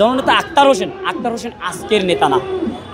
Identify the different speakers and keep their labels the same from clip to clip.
Speaker 1: জননেতা আক্তার হোসেন আজকের নেতা না।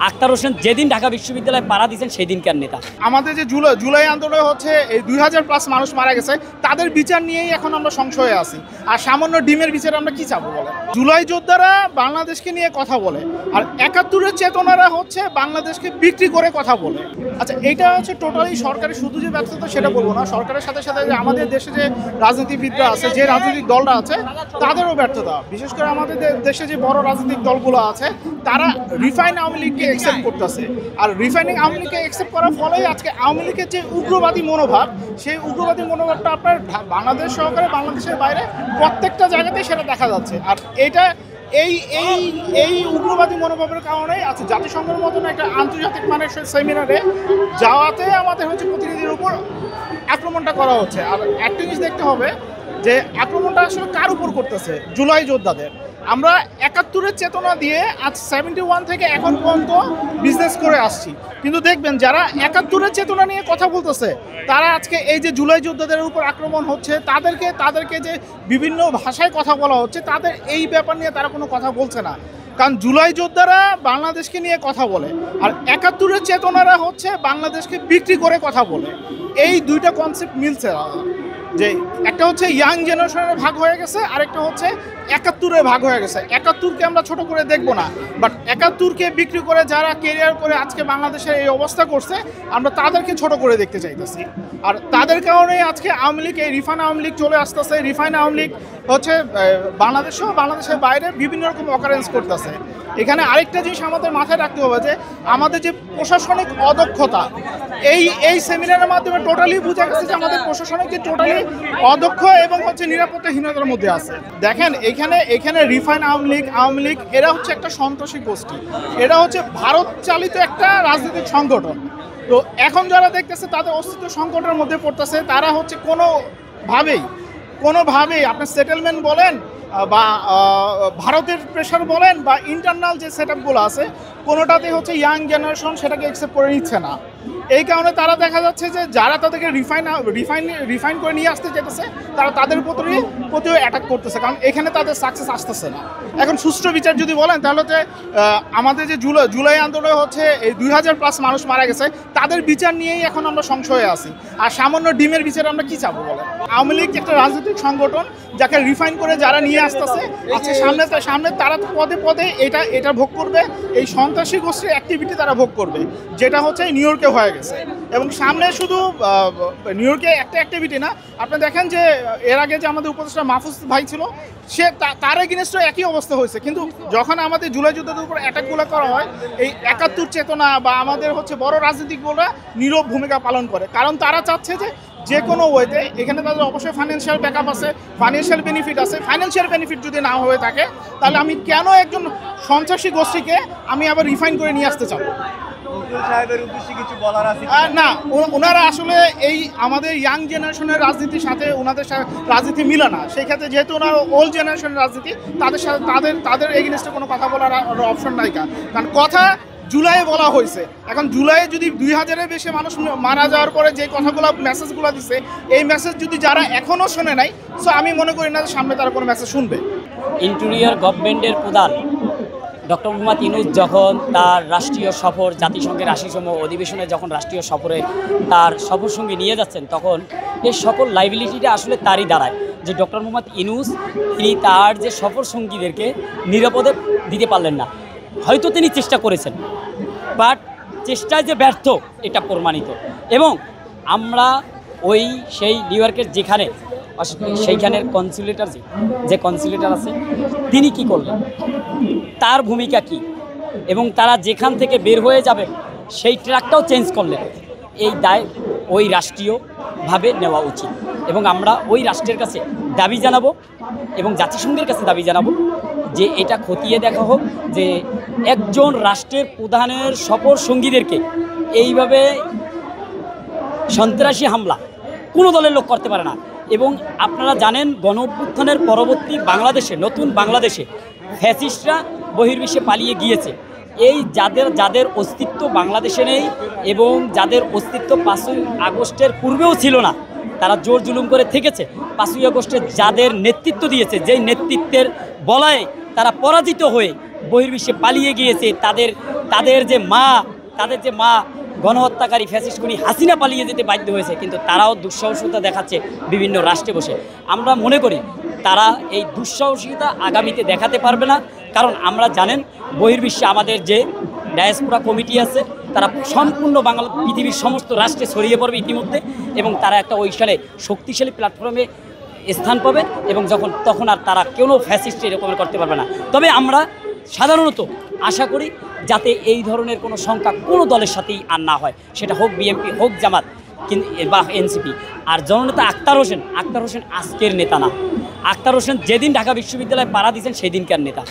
Speaker 1: আক্তার হোসেন যেদিন ঢাকা বিশ্ববিদ্যালয়ে পাড়া দিয়েছেন সেই দিনকার নেতা।
Speaker 2: আমাদের যে জুলাই আন্দোলনে হচ্ছে এই 2000+ মানুষ মারা গেছে, তাদের বিচার নিয়েই এখন আমরা সংশয়ে আছি। আর সামান্য ডিমের বিচার আমরা কি চাবো বলে? জুলাই যোদ্ধারা বাংলাদেশকে নিয়ে কথা বলে, আর 71-এর চেতনারা হচ্ছে বাংলাদেশকে বিক্রি করে কথা বলে। আচ্ছা, এটা হচ্ছে টোটালি সরকারের শুধু যে ব্যর্থতা সেটা বলবো না, সরকারের সাথে সাথে যে আমাদের দেশে যে রাজনীতিবিদরা আছে, যে রাজনৈতিক দলরা আছে, তাদেরও ব্যর্থতা। বিশেষ করে আমাদের দেশে যে বড় রাজনৈতিক দলগুলো আছে, তারা রিফাইন আওয়ামী লীগকে অ্যাকসেপ্ট করতেছে। আর রিফাইনিং আওয়ামী লীগকে অ্যাকসেপ্ট করার ফলেই আজকে আওয়ামী লীগের যে উগ্রবাদী মনোভাব, সেই উগ্রবাদী মনোভাবটা আপনার বাংলাদেশ সহকারে বাংলাদেশের বাইরে প্রত্যেকটা জায়গাতেই সেটা দেখা যাচ্ছে। আর এটা এই উগ্রবাদী মনোভাবের কারণেই আছে জাতিসংঘের মতন একটা আন্তর্জাতিক মানের সেমিনারে যাওয়াতে আমাদের হচ্ছে প্রতিনিধির উপর আক্রমণটা করা হচ্ছে। আর একটা জিনিস দেখতে হবে যে আক্রমণটা আসলে কার উপর করতেছে? জুলাই যোদ্ধাদের। আমরা 71-এর চেতনা দিয়ে আজ 71 থেকে এখন পর্যন্ত বিজনেস করে আসছি, কিন্তু দেখবেন যারা 71-এর চেতনা নিয়ে কথা বলতেছে, তারা আজকে এই যে জুলাই যোদ্ধাদের উপর আক্রমণ হচ্ছে, তাদেরকে যে বিভিন্ন ভাষায় কথা বলা হচ্ছে, তাদের এই ব্যাপার নিয়ে তারা কোনো কথা বলছে না। কারণ জুলাই যোদ্ধারা বাংলাদেশকে নিয়ে কথা বলে, আর 71-এর চেতনারা হচ্ছে বাংলাদেশকে বিক্রি করে কথা বলে। এই দুইটা কনসেপ্ট মিলছে, যে একটা হচ্ছে ইয়াং জেনারেশনের ভাগ হয়ে গেছে, আরেকটা হচ্ছে 71-এর ভাগ হয়ে গেছে। 71-কে আমরা ছোট করে দেখবো না, বাট 71-কে বিক্রি করে যারা কেরিয়ার করে আজকে বাংলাদেশে এই অবস্থা করছে, আমরা তাদেরকে ছোট করে দেখতে চাইতেছি। আর তাদের কারণেই আজকে আওয়ামী লীগ, এই রিফাইন আওয়ামী লীগ চলে আসতেছে। রিফাইন আওয়ামী লীগ হচ্ছে বাংলাদেশও বাংলাদেশের বাইরে বিভিন্ন রকম অকারেন্স করতেছে। এখানে আরেকটা জিনিস আমাদের মাথায় রাখতে হবে যে আমাদের যে প্রশাসনিক অদক্ষতা, এই সেমিনারের মাধ্যমে টোটালি বোঝা গেছে যে আমাদের প্রশাসনিক যে টোটালি অদক্ষ এবং হচ্ছে নিরাপত্তাহীনতার মধ্যে আছে। দেখেন এখানে রিফাইন আওয়ামী লীগ এরা হচ্ছে একটা সন্ত্রাসী গোষ্ঠী, এরা হচ্ছে ভারত চালিত একটা রাজনৈতিক সংগঠন। তো এখন যারা দেখতেছে তাদের অস্তিত্ব সংকটের মধ্যে পড়তেছে, তারা হচ্ছে কোনোভাবেই আপনার সেটেলমেন্ট বলেন বা ভারতের প্রেশার বলেন বা ইন্টারনাল যে সেট আপগুলো আছে, কোনোটাতেই হচ্ছে ইয়াং জেনারেশন সেটাকে অ্যাকসেপ্ট করে নিচ্ছে না। এই কারণে তারা দেখা যাচ্ছে যে যারা তাদেরকে রিফাইন করে নিয়ে আসতে চাইতেছে, তারা তাদের প্রতিও অ্যাটাক করতেছে, কারণ এখানে তাদের সাকসেস আসতেছে না। এখন সুষ্ঠু বিচার যদি বলেন, তাহলে হচ্ছে আমাদের যে জুলাই আন্দোলনে হচ্ছে এই 2000+ মানুষ মারা গেছে, তাদের বিচার নিয়েই এখন আমরা সংশয়ে আছি। আর সামান্য ডিমের বিচার আমরা কি চাবো বলে? আওয়ামী লীগ একটা রাজনৈতিক সংগঠন, যাকে রিফাইন করে যারা নিয়ে আসতেছে, আজকে সামনে তারা পদে এটা ভোগ করবে। এই সন্ত্রাসী গোষ্ঠীর অ্যাক্টিভিটি তারা ভোগ করবে, যেটা হচ্ছে নিউ ইয়র্কে হয়ে গেছে। এবং সামনে শুধু নিউ ইয়র্কে একটা অ্যাক্টিভিটি না, আপনি দেখেন যে এর আগে যে আমাদের উপদেষ্টা মাহফুজ ভাই ছিল, সে তার এগেইনস্টে একই অবস্থা হয়েছে। কিন্তু যখন আমাদের জুলাই যোদ্ধাদের উপর অ্যাটাকগুলো করা হয়, এই 71 চেতনা বা আমাদের হচ্ছে বড় রাজনীতিক বলে নীরব ভূমিকা পালন করে। কারণ তারা চাচ্ছে যে কোনো ওয়েতে এখানে তাদের অবশ্যই ফাইন্যান্সিয়াল ব্যাকআপ আছে, ফাইন্যান্সিয়াল বেনিফিট আছে। ফাইন্যান্সিয়াল বেনিফিট যদি না হয়ে থাকে, তাহলে আমি কেন একজন সন্ত্রাসী গোষ্ঠীকে আমি আবার রিফাইন করে নিয়ে আসতে চাবো? না, ওনারা আসলে এই আমাদের ইয়াং জেনারেশনের রাজনীতির সাথে ওনাদের রাজনীতি মিলে না। সেই ক্ষেত্রে যেহেতু ওনারা ওল্ড জেনারেশনের রাজনীতি, তাদের সাথে তাদের এগেইনস্টে কোনো কথা বলার অপশন নাই। কারণ কথা জুলাইয়ে বলা হয়েছে। এখন জুলাইয়ে যদি 2000-এর বেশি মানুষ মারা যাওয়ার পরে যে কথাগুলো মেসেজগুলো দিচ্ছে, এই মেসেজ যদি যারা এখনও শোনে নাই, সো আমি মনে করি না যে সামনে তারা কোনো মেসেজ শুনবে।
Speaker 1: ইন্টেরিয়র গভর্নমেন্টের প্রধান ডক্টর মোহাম্মদ ইউনূস যখন তার রাষ্ট্রীয় সফর, জাতিসংঘের 80তম অধিবেশনে যখন রাষ্ট্রীয় সফরে তার সফরসঙ্গী নিয়ে যাচ্ছেন, তখন এই সকল লাইবিলিটিটা আসলে তারই দাঁড়ায় যে ডক্টর মোহাম্মদ ইউনূস তিনি তার যে সফরসঙ্গীদেরকে নিরাপদে দিতে পারলেন না। হয়তো তিনি চেষ্টা করেছেন, বাট চেষ্টায় যে ব্যর্থ এটা প্রমাণিত। এবং আমরা সেই নিউ ইয়র্কের সেইখানের যে কনসুলেটর আছে, তিনি কি করলেন, তার ভূমিকা কি, এবং তারা যেখান থেকে বের হয়ে যাবে সেই ট্র্যাকটাও চেঞ্জ করলেন। এই দায় ওই রাষ্ট্রীয়ভাবে নেওয়া উচিত, এবং আমরা ওই রাষ্ট্রের কাছে দাবি জানাবো এবং জাতিসংঘের কাছে দাবি জানাবো যে এটা খতিয়ে দেখা হোক যে একজন রাষ্ট্রের প্রধানের সফর সঙ্গীদেরকে এইভাবে সন্ত্রাসী হামলা কোনো দলের লোক করতে পারে না। এবং আপনারা জানেন, গণঅভ্যুত্থানের পরবর্তী বাংলাদেশে, নতুন বাংলাদেশে ফ্যাসিস্টরা বহির্বিশ্বে পালিয়ে গিয়েছে। এই যাদের অস্তিত্ব বাংলাদেশে নেই এবং যাদের অস্তিত্ব 5ই আগস্টের পূর্বেও ছিল না, তারা জোর জুলুম করে থেকেছে। 5ই আগস্টে যাদের নেতৃত্ব দিয়েছে, যেই নেতৃত্বের বলায় তারা পরাজিত হয়ে বহির্বিশ্বে পালিয়ে গিয়েছে, তাদের যে মা গণহত্যাকারী ফ্যাসিস্ট খুনি হাসিনা পালিয়ে যেতে বাধ্য হয়েছে, কিন্তু তারাও দুঃসাহসিকতা দেখাচ্ছে বিভিন্ন রাষ্ট্রে বসে। আমরা মনে করি তারা এই দুঃসাহসিকতা আগামীতে দেখাতে পারবে না, কারণ আমরা জানেন বহির্বিশ্বে আমাদের যে ডায়াসপোরা কমিটি আছে তারা সম্পূর্ণ পৃথিবীর সমস্ত রাষ্ট্রে ছড়িয়ে পড়বে ইতিমধ্যে, এবং তারা একটা ওইখানে শক্তিশালী প্ল্যাটফর্মে স্থান পাবে, এবং তখন আর তারা কোনো ফ্যাসিস্ট এরকমের করতে পারবে না। তবে আমরা সাধারণত আশা করি যাতে এই ধরনের কোনো সংখ্যা কোনো দলের সাথেই আর না হয়, সেটা হোক বিএনপি, হোক জামাত বা এনসিপি। আর জননেতা আক্তার হোসেন আজকের নেতা না। আক্তার হোসেন যেদিন ঢাকা বিশ্ববিদ্যালয়ে পাড়া দিয়েছেন সেই দিনকার নেতা।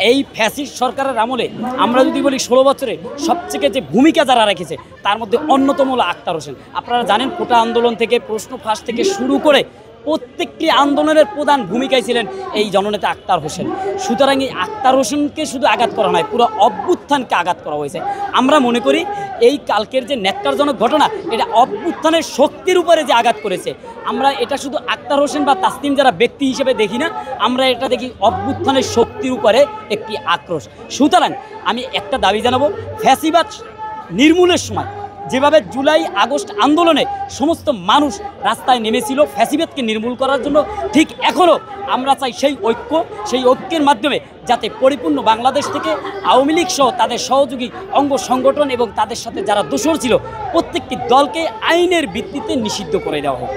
Speaker 1: এই ফ্যাসিস্ট সরকারের আমলে আমরা যদি বলি 16 বছরে সবথেকে যে ভূমিকা যারা রেখেছে তার মধ্যে অন্যতম হলো আক্তার হোসেন। আপনারা জানেন কোটা আন্দোলন থেকে প্রশ্ন ফাঁস থেকে শুরু করে প্রত্যেকটি আন্দোলনের প্রধান ভূমিকায় ছিলেন এই জননেতা আক্তার হোসেন। সুতরাং এই আক্তার হোসেনকে শুধু আঘাত করা নয়, পুরো অভ্যুত্থানকে আঘাত করা হয়েছে। আমরা মনে করি এই কালকের যে ন্যাক্কারজনক ঘটনা, এটা অভ্যুত্থানের শক্তির উপরে যে আঘাত করেছে। আমরা এটা শুধু আক্তার হোসেন বা তাসনিম যারা ব্যক্তি হিসেবে দেখি না, আমরা এটা দেখি অভ্যুত্থানের শক্তির উপরে একটি আক্রোশ। সুতরাং আমি একটা দাবি জানাবো, ফ্যাসিবাদ নির্মূলের সময় যেভাবে জুলাই আগস্ট আন্দোলনে সমস্ত মানুষ রাস্তায় নেমেছিল ফ্যাসিবাদকে নির্মূল করার জন্য, ঠিক এখনও আমরা চাই সেই ঐক্যের মাধ্যমে যাতে পরিপূর্ণ বাংলাদেশ থেকে আওয়ামী লীগ সহ তাদের সহযোগী অঙ্গ সংগঠন এবং তাদের সাথে যারা দোষর ছিল প্রত্যেকটি দলকে আইনের ভিত্তিতে নিষিদ্ধ করে দেওয়া হোক।